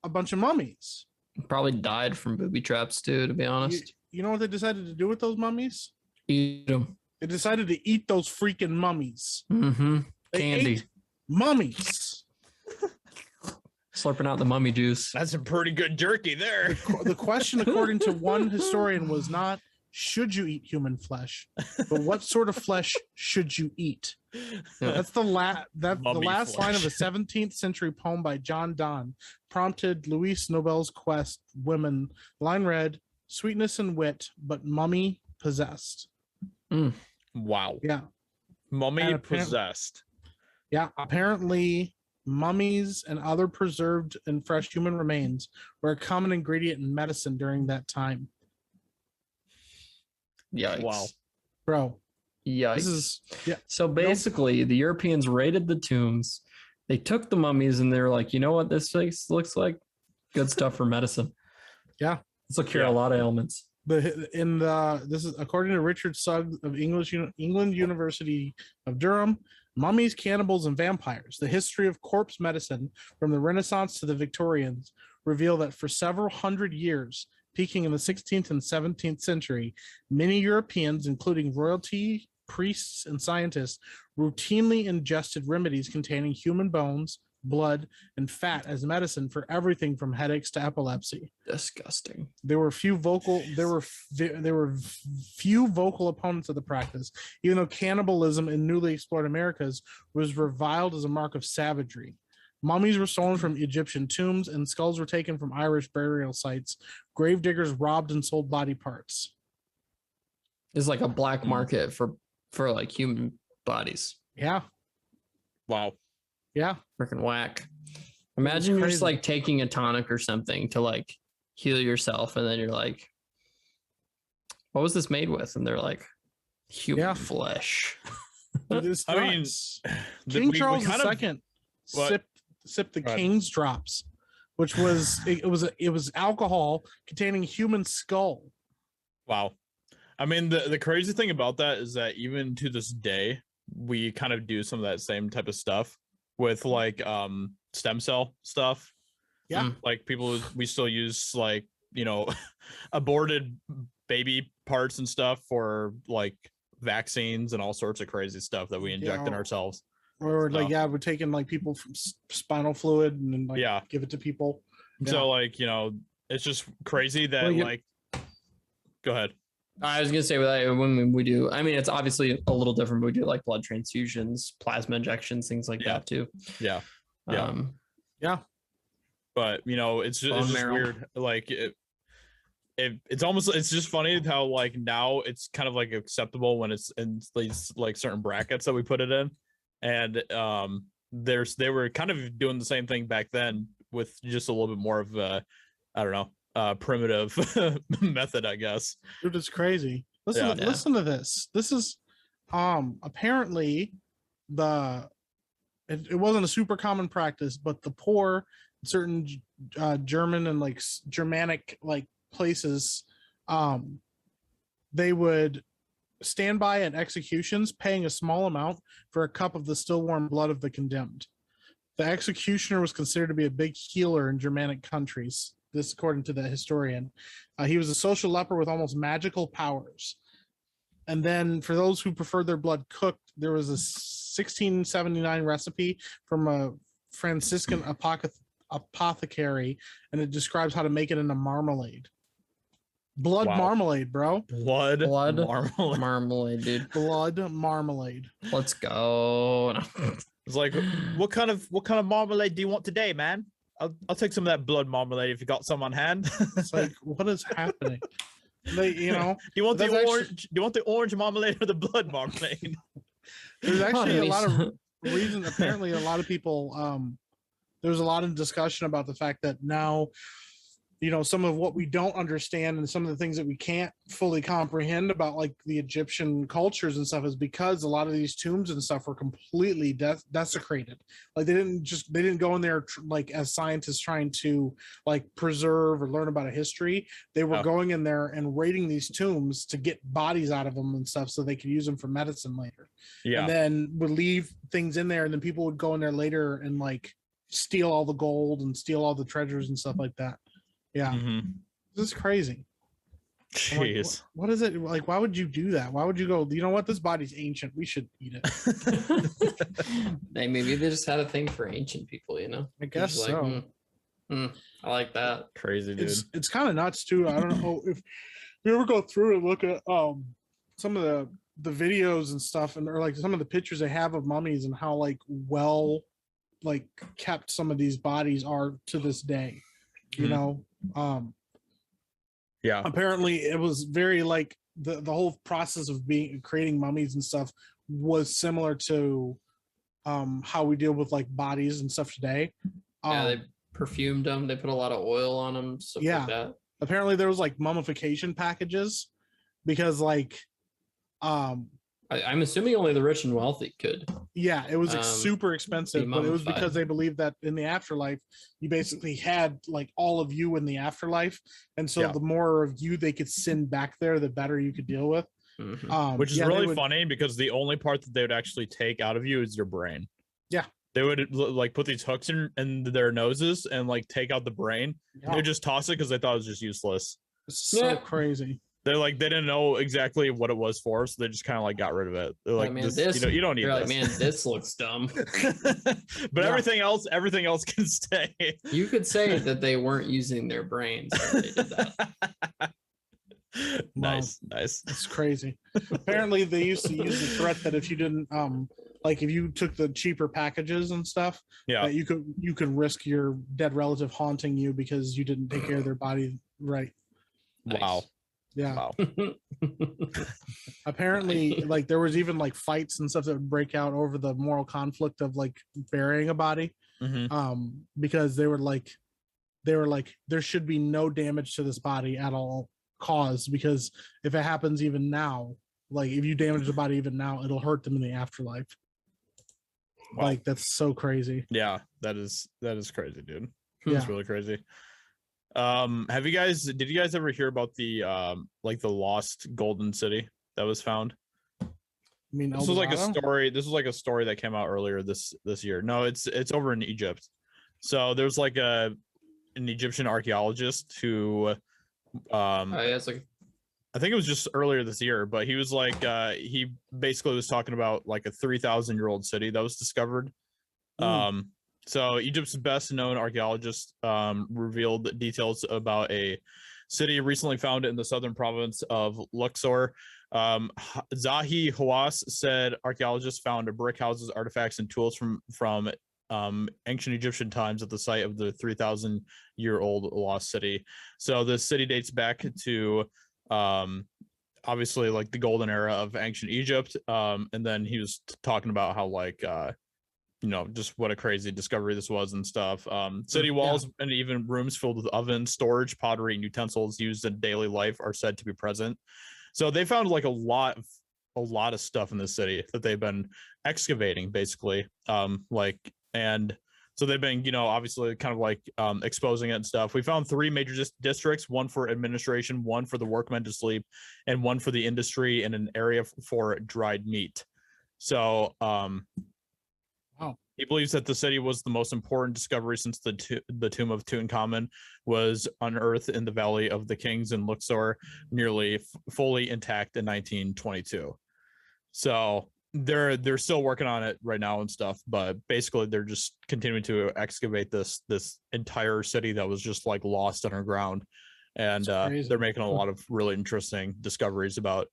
a bunch of mummies. Probably died from booby traps too, to be honest. You know what they decided to do with those mummies? Eat them. They decided to eat those freaking mummies. Mm-hmm. They Candy. ate mummies. Slurping out the mummy juice. That's some pretty good jerky there. The question, according to one historian, was not should you eat human flesh, but what sort of flesh should you eat? That's the last line of a 17th century poem by John Donne prompted Louis Nobel's quest. Women. Line read, "Sweetness and wit, but mummy possessed." Mm. Wow. Yeah. Mummy possessed. Yeah. Apparently, mummies and other preserved and fresh human remains were a common ingredient in medicine during that time. Yikes. Wow. Bro. Yikes. So basically, the Europeans raided the tombs. They took the mummies and they were like, you know what this place looks like? Good stuff for medicine. Yeah. This will cure a lot of ailments. This is according to Richard Suggs of England University of Durham. Mummies, Cannibals, and Vampires: The History of Corpse Medicine from the Renaissance to the Victorians reveal that for several hundred years, peaking in the 16th and 17th century, many Europeans, including royalty, priests, and scientists, routinely ingested remedies containing human bones, blood, and fat as medicine for everything from headaches to epilepsy. Disgusting. There were few vocal opponents of the practice, even though cannibalism in newly explored Americas was reviled as a mark of savagery. Mummies were stolen from Egyptian tombs, and skulls were taken from Irish burial sites. Gravediggers robbed and sold body parts. It's like a black market for like human bodies. Yeah. Wow. Yeah. Freaking whack. Imagine you're just like taking a tonic or something to like heal yourself, and then you're like, what was this made with? And they're like, human flesh. I mean, King Charles II sipped the King's drops, which was it was alcohol containing human skull. Wow. I mean, the crazy thing about that is that even to this day, we kind of do some of that same type of stuff with like stem cell stuff. Yeah. Like we still use like, you know, aborted baby parts and stuff for like vaccines and all sorts of crazy stuff that we inject in ourselves. Or like, we're taking like people from spinal fluid and then like give it to people. So like, you know, it's just crazy that go ahead. I was gonna say when we do, I mean, it's obviously a little different, but we do like blood transfusions, plasma injections, things like that too. Yeah. But you know, it's just weird. Like it's just funny how like now it's kind of like acceptable when it's in these like certain brackets that we put it in, and they were kind of doing the same thing back then with just a little bit more of a, I don't know, primitive method, I guess. Dude, it's crazy. Listen to this. This is apparently it wasn't a super common practice, but the poor, certain German and like Germanic like places, they would stand by at executions, paying a small amount for a cup of the still warm blood of the condemned. The executioner was considered to be a big healer in Germanic countries. This, according to the historian, he was a social leper with almost magical powers. And then for those who preferred their blood cooked, there was a 1679 recipe from a Franciscan apothecary, and it describes how to make it in a marmalade. Blood marmalade, bro. Blood marmalade, dude. Blood marmalade. Let's go. It's like, what kind of marmalade do you want today, man? I'll take some of that blood marmalade if you got some on hand. It's like, what is happening? Do you want the orange? Do you want the orange marmalade or the blood marmalade? There's actually a lot of reasons. Apparently, a lot of people. There's a lot of discussion about the fact that now, some of what we don't understand and some of the things that we can't fully comprehend about like the Egyptian cultures and stuff is because a lot of these tombs and stuff were completely desecrated. Like they didn't go in there like as scientists trying to like preserve or learn about a history. They were going in there and raiding these tombs to get bodies out of them and stuff so they could use them for medicine later. Yeah. And then would leave things in there, and then people would go in there later and like steal all the gold and steal all the treasures and stuff like that. Yeah. This is crazy. Jeez. Like, what is it like? Why would you do that? Why would you go, you know what, this body's ancient, we should eat it? Hey, maybe they just had a thing for ancient people, I guess so. I like that. Crazy, dude. It's kind of nuts too. I don't know if you ever go through and look at some of the videos and stuff, or like some of the pictures they have of mummies and how like well like kept some of these bodies are to this day. Apparently it was very like the whole process of creating mummies and stuff was similar to how we deal with like bodies and stuff today. They perfumed them, they put a lot of oil on them, stuff like that. Apparently there was like mummification packages because like I'm assuming only the rich and wealthy could. Yeah, it was super expensive, but it was because they believed that in the afterlife, you basically had like all of you in the afterlife. And so the more of you they could send back there, the better you could deal with. Which is really funny because the only part that they would actually take out of you is your brain. Yeah. They would like put these hooks in their noses and like take out the brain. Yeah. They would just toss it because they thought it was just useless. It's so crazy. They didn't know exactly what it was for, so they just kind of like got rid of it. They're like, you don't need this. Like, man, this looks dumb. But everything else can stay. You could say that they weren't using their brains when they did that. Nice. It's crazy. Apparently, they used to use the threat that if you didn't, like if you took the cheaper packages and stuff, that you could risk your dead relative haunting you because you didn't take care of their body right. Wow. Nice. Yeah. Wow. Apparently, like there was even like fights and stuff that would break out over the moral conflict of like burying a body, because they were like there should be no damage to this body at all caused, because if it happens even now, like if you damage the body even now, it'll hurt them in the afterlife. Wow. Like that's so crazy. Yeah, that is crazy, dude. That's really crazy. Did you guys ever hear about the like the lost golden city that was found? I mean, this was like a story that came out earlier this year. No, it's over in Egypt. So there's like an Egyptian archaeologist who I think it was just earlier this year, but he was like he basically was talking about like a 3,000-year-old city that was discovered. So Egypt's best known archaeologist revealed details about a city recently found in the southern province of Luxor. Zahi Hawass said archaeologists found brick houses, artifacts, and tools from ancient Egyptian times at the site of the 3,000-year-old lost city. So the city dates back to obviously like the golden era of ancient Egypt. And then he was talking about how like just what a crazy discovery this was and stuff. City walls and even rooms filled with ovens, storage, pottery, and utensils used in daily life are said to be present. So they found like a lot of stuff in this city that they've been excavating basically. And so they've been, obviously kind of like exposing it and stuff. We found 3 major districts, one for administration, one for the workmen to sleep, and one for the industry, and an area for dried meat. So he believes that the city was the most important discovery since the tomb of Tutankhamun was unearthed in the Valley of the Kings in Luxor, nearly fully intact in 1922. So they're still working on it right now and stuff, but basically they're just continuing to excavate this entire city that was just like lost underground, and they're making a lot of really interesting discoveries about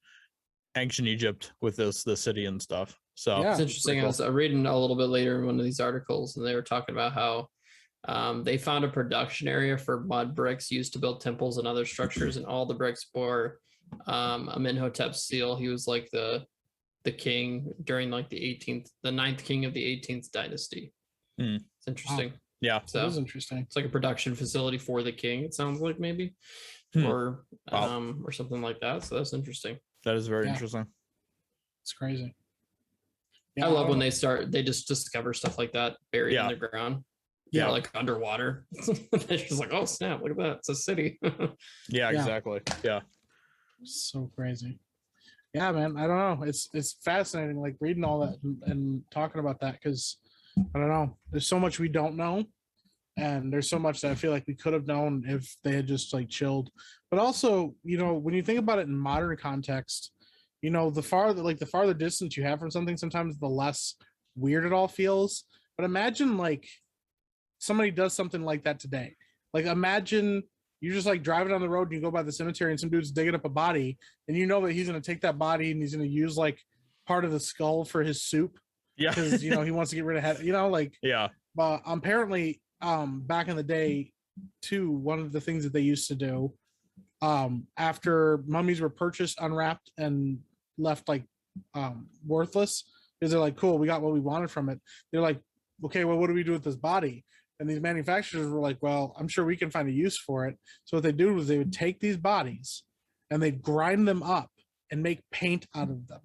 ancient Egypt with this city and stuff. So it's interesting. Cool. I was reading a little bit later in one of these articles, and they were talking about how They found a production area for mud bricks used to build temples and other structures, and all the bricks bore Amenhotep's seal. He was like the king during like the ninth king of the 18th dynasty. It's interesting. Wow. Yeah, so that was interesting. It's like a production facility for the king. It sounds like maybe, or something like that. So that's interesting. That is very interesting. It's crazy. Yeah, I love when they just discover stuff like that buried in the ground. Yeah, like underwater. It's just like, oh snap, look at that. It's a city. Yeah, exactly. Yeah. So crazy. Yeah, man. I don't know. It's fascinating, like reading all that and talking about that, because I don't know. There's so much we don't know, and there's so much that I feel like we could have known if they had just like chilled. But also, you know, when you think about it in modern context, you know, the farther distance you have from something, sometimes the less weird it all feels. But imagine like somebody does something like that today. Like imagine you're just like driving down the road and you go by the cemetery and some dude's digging up a body, and you know that he's going to take that body and he's going to use like part of the skull for his soup. Yeah. Because, you know, he wants to get rid of head, you know, like, yeah. But apparently, back in the day too, one of the things that they used to do, after mummies were purchased, unwrapped, and left like worthless, because they're like, cool, we got what we wanted from it. They're like, okay, well, what do we do with this body? And these manufacturers were like, well, I'm sure we can find a use for it. So what they do was they would take these bodies and they'd grind them up and make paint out of them.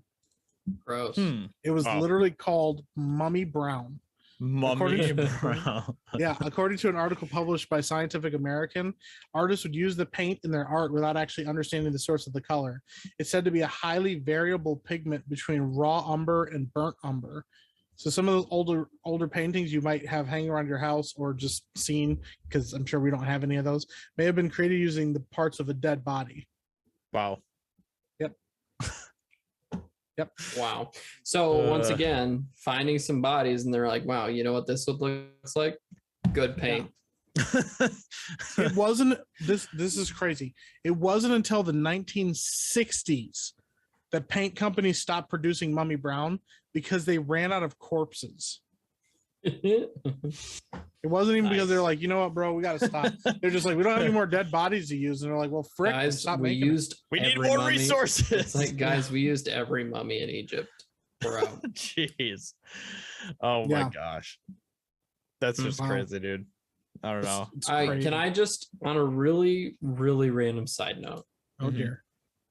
Gross. It was literally called Mummy Brown. Mummy Brown. Yeah, according to an article published by Scientific American, artists would use the paint in their art without actually understanding the source of the color. It's said to be a highly variable pigment between raw umber and burnt umber. So some of those older paintings you might have hanging around your house or just seen, because I'm sure we don't have any of those, may have been created using the parts of a dead body. Wow. Yep. Wow. So once again, finding some bodies, and they're like, wow, you know what this would looks like? Good paint. Yeah. It wasn't this is crazy. It wasn't until the 1960s that paint companies stopped producing Mummy Brown because they ran out of corpses. It wasn't even because they're like, you know what, bro, we gotta stop. They're just like, we don't have any more dead bodies to use, and they're like, well, frick, guys, stop we making used we need more mummy. resources. It's like, guys, we used every mummy in Egypt. We're out. Jeez. Oh my gosh. That's just crazy, dude. I don't know. Can I just, on a really, really random side note? Oh dear.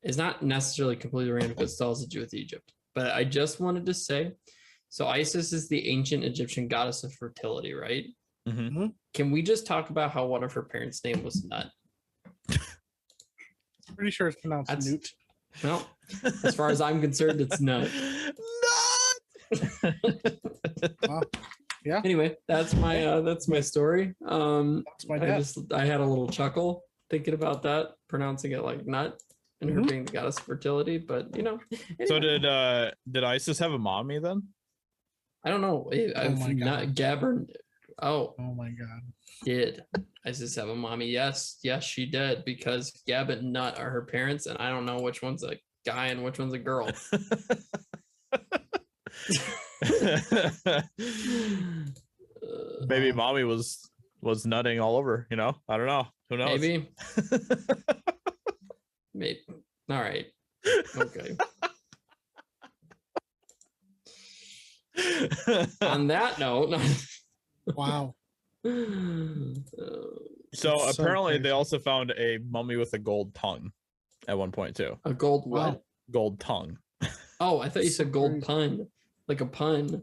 It's not necessarily completely random, but it still has to do with Egypt. But I just wanted to say, so Isis is the ancient Egyptian goddess of fertility, right? Mm-hmm. Can we just talk about how one of her parents' name was Nut? Pretty sure it's pronounced Newt. No, as far as I'm concerned, it's Nut. Wow. Yeah. Anyway, that's my story. That's my dad. I had a little chuckle thinking about that, pronouncing it like Nut, and her being the goddess of fertility. But you know. Anyway. So did Isis have a mommy then? I don't know. Not Gabber. Oh my God. Did Isis have a mommy? Yes, she did, because Gab and Nut are her parents, and I don't know which one's a guy and which one's a girl. Maybe mommy was nutting all over, you know? I don't know. Who knows? Maybe. Maybe. All right. Okay. On that note. Wow. So apparently they also found a mummy with a gold tongue at one point too. A gold what? Wow. Gold tongue. Oh, I thought you said gold pun. Like a pun.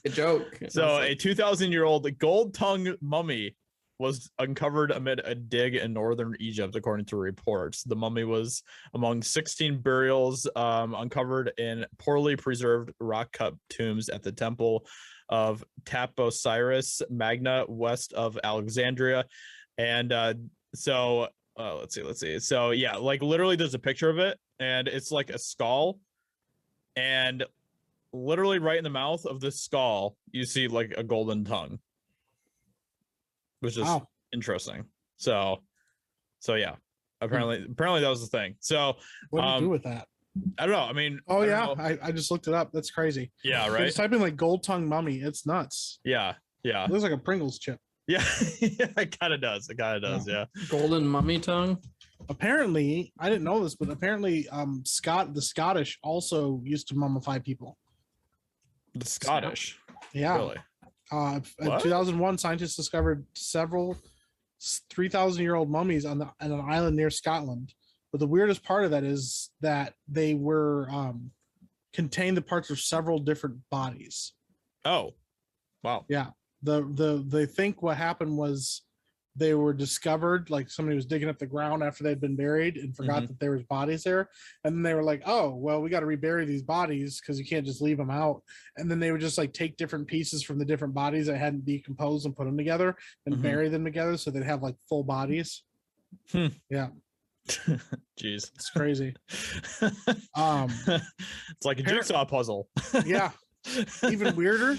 A joke. So a 2,000-year-old gold tongue mummy was uncovered amid a dig in northern Egypt, according to reports. The mummy was among 16 burials uncovered in poorly preserved rock-cut tombs at the Temple of Taposiris Magna, west of Alexandria. And let's see. So yeah, like literally there's a picture of it, and it's like a skull, and literally right in the mouth of the skull, you see like a golden tongue, which is interesting. So yeah, apparently that was the thing. So what do you do with that? I don't know. I mean, I just looked it up. That's crazy. Yeah, right. Just type in like gold tongue mummy. It's nuts. Yeah. It looks like a Pringles chip. Yeah, it kind of does. It kind of does. Yeah. Golden mummy tongue. Apparently, I didn't know this, but apparently, the Scottish also used to mummify people. The Scottish. Yeah. Really? In 2001, scientists discovered several 3,000-year-old mummies on an island near Scotland. But the weirdest part of that is that they were contained the parts of several different bodies. Oh, wow. Yeah. They think what happened was they were discovered, like somebody was digging up the ground after they'd been buried and forgot that there was bodies there. And then they were like, oh, well, we got to rebury these bodies because you can't just leave them out. And then they would just like take different pieces from the different bodies that hadn't decomposed and put them together and bury them together so they'd have like full bodies. Yeah. Jeez. It's crazy. It's like a jigsaw puzzle. Yeah. Even weirder.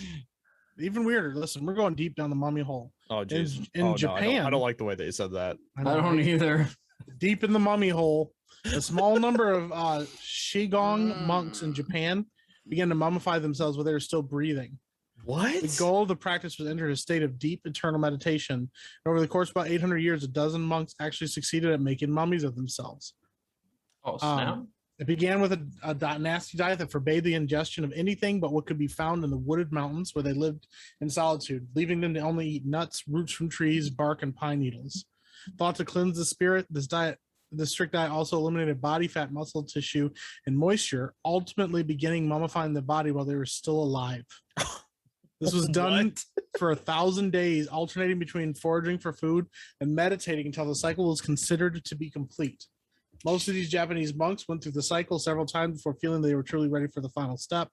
Listen, we're going deep down the mummy hole. Oh, geez. In Japan. No, I don't like the way that you said that. I don't either. Deep in the mummy hole, a small number of Qigong monks in Japan began to mummify themselves while they were still breathing. What? The goal of the practice was to enter a state of deep internal meditation. And over the course of about 800 years, a dozen monks actually succeeded at making mummies of themselves. Oh, snap. It began with a nasty diet that forbade the ingestion of anything but what could be found in the wooded mountains where they lived in solitude, leaving them to only eat nuts, roots from trees, bark, and pine needles. Thought to cleanse the spirit, this strict diet also eliminated body fat, muscle tissue, and moisture, ultimately beginning mummifying the body while they were still alive. This was done for 1,000 days, alternating between foraging for food and meditating until the cycle was considered to be complete. Most of these Japanese monks went through the cycle several times before feeling they were truly ready for the final step,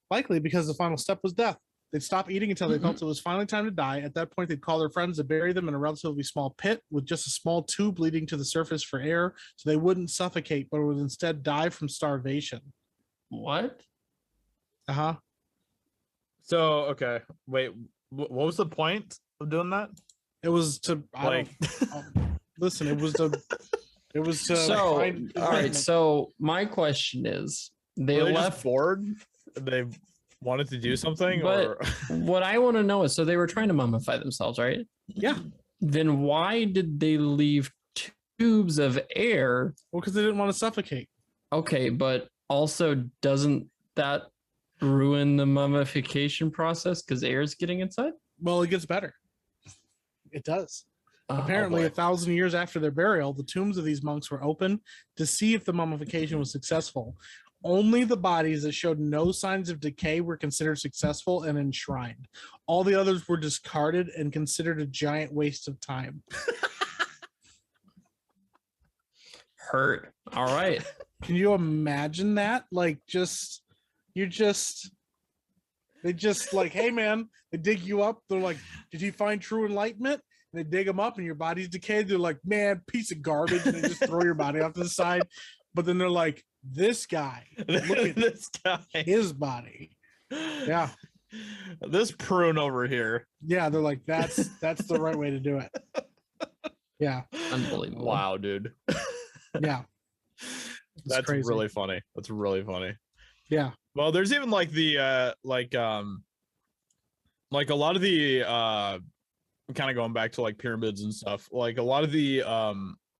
likely because the final step was death. They'd stop eating until they felt it was finally time to die. At that point, they'd call their friends to bury them in a relatively small pit with just a small tube leading to the surface for air so they wouldn't suffocate, but would instead die from starvation. What? Uh-huh. So, okay. Wait, what was the point of doing that? It was to, listen, it was to... So, all right. So my question is, they left just bored. They wanted to do something, but what I want to know is, so they were trying to mummify themselves, right? Yeah. Then why did they leave tubes of air? Well, because they didn't want to suffocate. Okay, but also doesn't that ruin the mummification process because air is getting inside? Well, it gets better. It does. Apparently, 1,000 years after their burial, the tombs of these monks were open to see if the mummification was successful. Only the bodies that showed no signs of decay were considered successful and enshrined. All the others were discarded and considered a giant waste of time. Hurt. All right. Can you imagine that? Like, they just like, hey man, they dig you up. They're like, did you find true enlightenment? They dig them up and your body's decayed. They're like, man, piece of garbage. And they just throw your body off to the side. But then they're like, this guy, look at this guy, his body. Yeah. This prune over here. Yeah. They're like, that's the right way to do it. Yeah. Unbelievable. Wow, dude. Yeah. That's crazy. really funny. That's really funny. Yeah. Well, there's even like the like a lot of the kind of going back to like pyramids and stuff, like a lot of the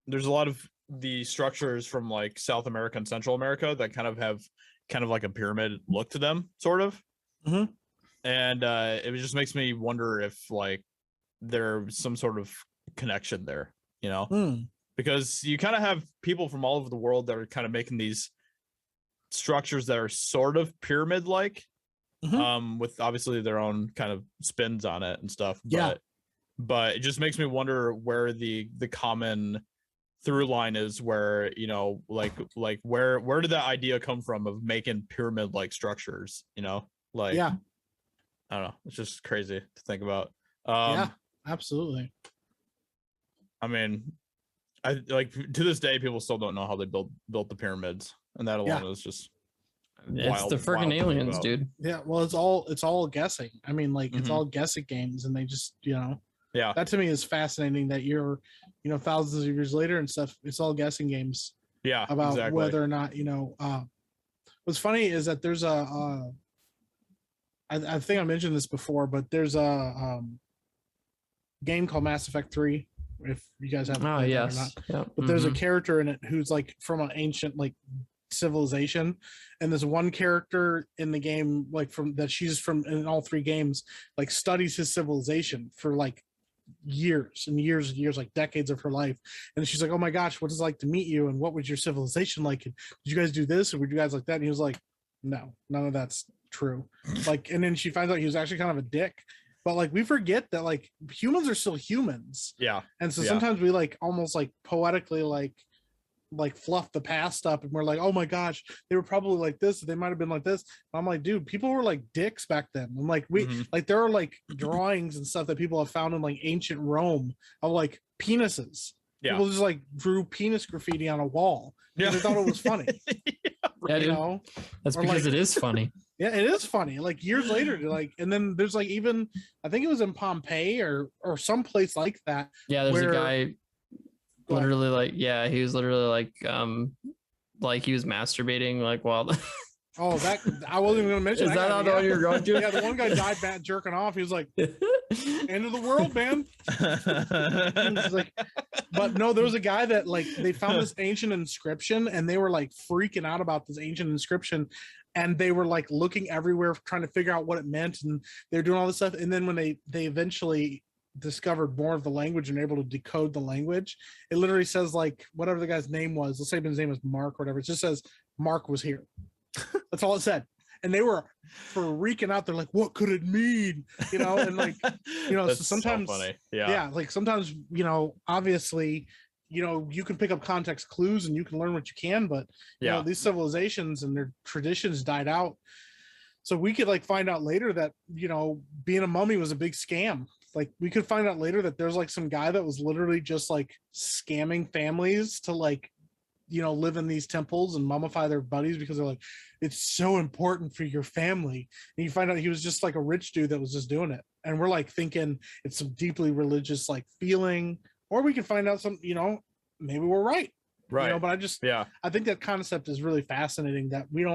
there's a lot of the structures from like South America and Central America that kind of have kind of like a pyramid look to them, sort of. And it just makes me wonder if like there's some sort of connection there, you know? Because you kind of have people from all over the world that are kind of making these structures that are sort of pyramid like, with obviously their own kind of spins on it and stuff. But it just makes me wonder where the common through line is, where, you know, like where did that idea come from of making pyramid like structures, you know? Like, yeah, I don't know, it's just crazy to think about. Yeah, absolutely. I mean, I like to this day people still don't know how they built the pyramids, and that alone is just it's the freaking aliens, dude. Yeah, well, it's all guessing. I mean, like, it's all guessing games, and they just, you know, that to me is fascinating, that you're, you know, thousands of years later and stuff, it's all guessing games about whether or not, you know, what's funny is that there's I think I mentioned this before, but there's a game called Mass Effect 3. If you guys haven't played that or not, yep. But there's a character in it who's like from an ancient like civilization, and there's one character in the game like from that she's from in all 3 games like studies his civilization for like years and years and years, like decades of her life. And she's like, oh my gosh, what is it like to meet you, and what was your civilization like, and did you guys do this, or would you guys like that? And he was like, no, none of that's true. Like, and then she finds out he was actually kind of a dick. But like we forget that like humans are still humans. Yeah. And so sometimes we like almost like poetically like fluff the past up, and we're like, oh my gosh, they were probably like this, they might have been like this. And I'm like, dude, people were like dicks back then. I'm like, like there are like drawings and stuff that people have found in like ancient Rome of like penises. Yeah. People just like drew penis graffiti on a wall. Yeah. They thought it was funny. Yeah, you know? That's because it is funny. Yeah, it is funny. Like years later, like, and then there's like even I think it was in Pompeii or someplace like that. Yeah, there's a guy literally like he was literally like he was masturbating like while. Oh, that I wasn't even gonna mention. Is that not the one you're going to? Yeah, the one guy died bad jerking off. He was like, "End of the world, man." Like, but no, there was a guy that like they found this ancient inscription, and they were like freaking out about this ancient inscription, and they were like looking everywhere trying to figure out what it meant, and they're doing all this stuff. And then when they eventually discovered more of the language and able to decode the language, it literally says like whatever the guy's name was. Let's say his name was Mark or whatever. It just says Mark was here. That's all it said. And they were freaking out. They're like, what could it mean? You know, and like, you know, so sometimes, so funny. Yeah, like sometimes, you know, obviously, you know, you can pick up context clues and you can learn what you can, but you know, these civilizations and their traditions died out. So we could like find out later that, you know, being a mummy was a big scam. Like we could find out later that there's like some guy that was literally just like scamming families to like, you know, live in these temples and mummify their buddies because they're like, it's so important for your family. And you find out he was just like a rich dude that was just doing it. And we're like thinking it's some deeply religious like feeling, or we can find out some, you know, maybe we're right. Right. You know, but I think that concept is really fascinating that we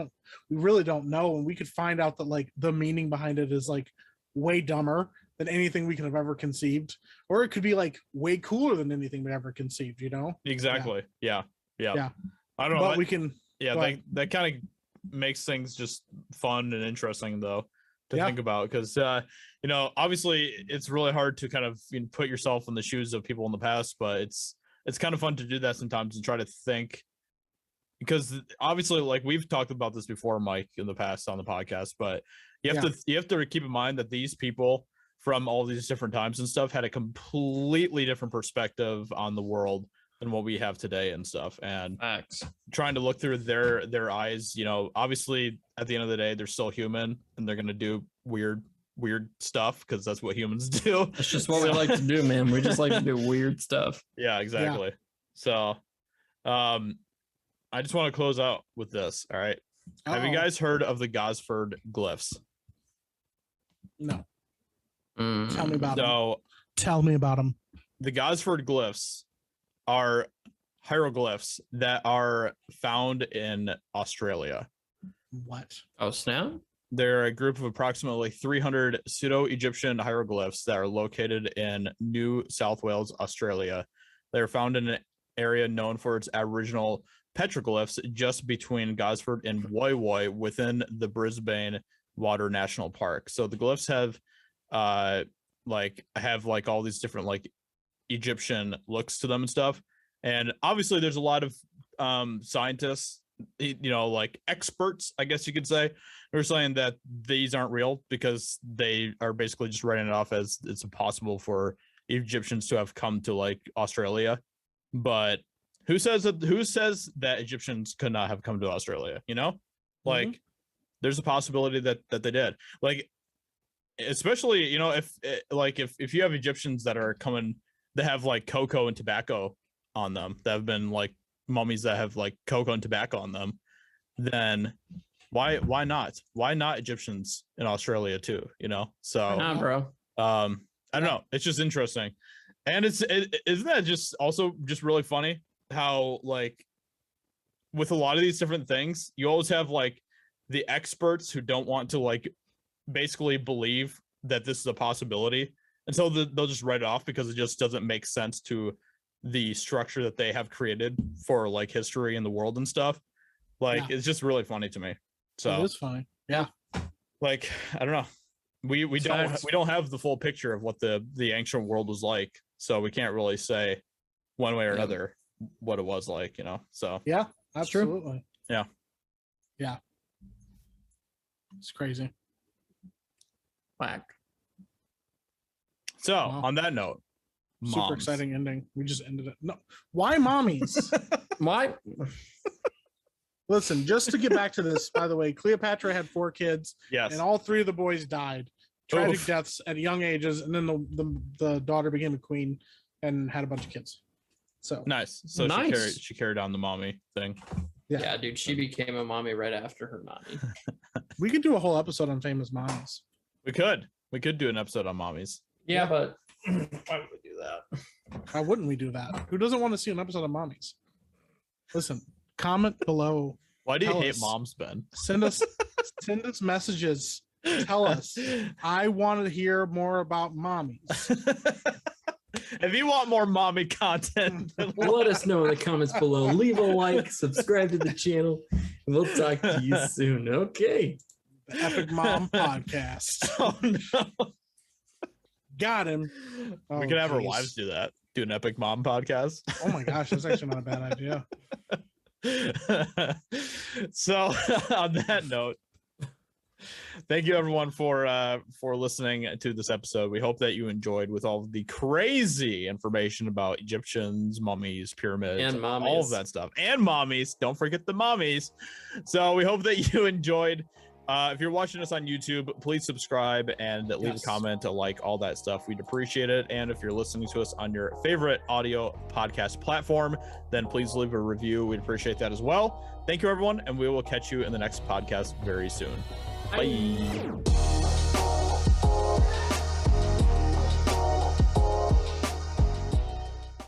really don't know. And we could find out that like the meaning behind it is like way dumber than anything we could have ever conceived. Or it could be like way cooler than anything we ever conceived, you know? Exactly. Yeah. Yeah. I don't know. But we can. Yeah. That kind of makes things just fun and interesting though to think about, because you know, obviously it's really hard to kind of put yourself in the shoes of people in the past, but it's kind of fun to do that sometimes and try to think, because obviously like we've talked about this before, Mike, in the past on the podcast, but you have to keep in mind that these people from all these different times and stuff had a completely different perspective on the world than what we have today and stuff. And trying to look through their eyes, you know, obviously at the end of the day, they're still human and they're going to do weird stuff because that's what humans do. That's just what we like to do, man. We just like to do weird stuff. Yeah, exactly. So I just want to close out with this. All right. Have you guys heard of the Gosford glyphs? No. Tell me about them. So tell me about them. The Gosford glyphs are hieroglyphs that are found in Australia. What? Oh, snap. They're a group of approximately 300 pseudo-Egyptian hieroglyphs that are located in New South Wales, Australia. They're found in an area known for its Aboriginal petroglyphs just between Gosford and Woy Woy within the Brisbane Water National Park. So the glyphs have all these different like Egyptian looks to them and stuff. And obviously there's a lot of scientists, you know, like experts, I guess you could say, who are saying that these aren't real because they are basically just writing it off as it's impossible for Egyptians to have come to like Australia. But who says that Egyptians could not have come to Australia? You know, like there's a possibility that they did. Like, especially, you know, if you have Egyptians that are coming, that have like cocoa and tobacco on them, that have been like mummies that have like cocoa and tobacco on them, then why not Egyptians in Australia too, you know? So bro. I don't know, it's just interesting. And isn't that just also just really funny how like with a lot of these different things, you always have like the experts who don't want to like basically believe that this is a possibility, And so they'll just write it off because it just doesn't make sense to the structure that they have created for like history and the world and stuff. Like, it's just really funny to me. So it is funny. Yeah. Like, I don't know. We don't have the full picture of what the ancient world was like. So we can't really say one way or another what it was like, you know? So yeah, absolutely. Yeah. Yeah. It's crazy. Whack. So on that note, super exciting ending. We just ended it. No, why mommies? Why? Listen, just to get back to this, by the way, Cleopatra had 4 kids. Yes. And all 3 of the boys died. Tragic deaths at young ages, and then the daughter became a queen and had a bunch of kids. So nice. So she carried on the mommy thing. Yeah, dude, she became a mommy right after her mommy. We could do a whole episode on famous mommies. We could do an episode on mommies. Yeah, but why would we do that? Why wouldn't we do that? Who doesn't want to see an episode of mommies? Listen, comment below. Why do you hate moms, Ben? Send us messages. Tell us. I want to hear more about mommies. If you want more mommy content, let us know in the comments below. Leave a like, subscribe to the channel, and we'll talk to you soon. Okay. The Epic Mom Podcast. Oh no. Got him. We could have our wives do that. Do an Epic Mom podcast. Oh my gosh, that's actually not a bad idea. So on that note, thank you everyone for listening to this episode. We hope that you enjoyed with all of the crazy information about Egyptians, mummies, pyramids, and mommies. All of that stuff, and mommies. Don't forget the mommies. So we hope that you enjoyed. If you're watching us on YouTube, please subscribe and leave a comment, a like, all that stuff. We'd appreciate it. And if you're listening to us on your favorite audio podcast platform, then please leave a review. We'd appreciate that as well. Thank you, everyone, and we will catch you in the next podcast very soon. Bye.